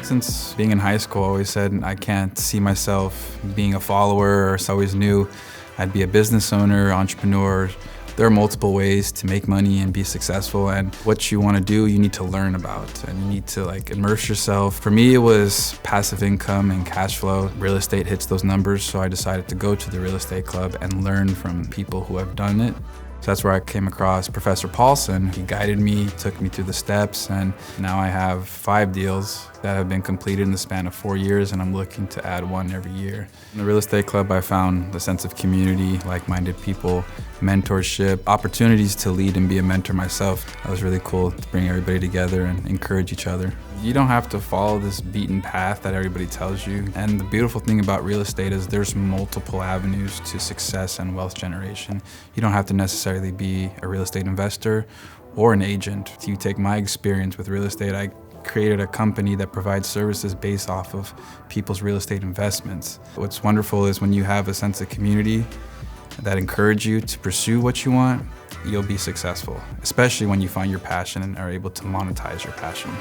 Since being in high school, I always said I can't see myself being a follower, or so I always knew I'd be a business owner, entrepreneur. There are multiple ways to make money and be successful, and what you want to do, you need to learn about, and you need to immerse yourself. For me, it was passive income and cash flow. Real estate hits those numbers, so I decided to go to the real estate club and learn from people who have done it. So that's where I came across Professor Paulson. He guided me, took me through the steps, and now I have 5 deals that have been completed in the span of 4 years, and I'm looking to add 1 every year. In the real estate club, I found the sense of community, like-minded people, mentorship, opportunities to lead and be a mentor myself. That was really cool to bring everybody together and encourage each other. You don't have to follow this beaten path that everybody tells you. And the beautiful thing about real estate is there's multiple avenues to success and wealth generation. You don't have to necessarily be a real estate investor or an agent. If you take my experience with real estate, I created a company that provides services based off of people's real estate investments. What's wonderful is when you have a sense of community that encourage you to pursue what you want, you'll be successful, especially when you find your passion and are able to monetize your passion.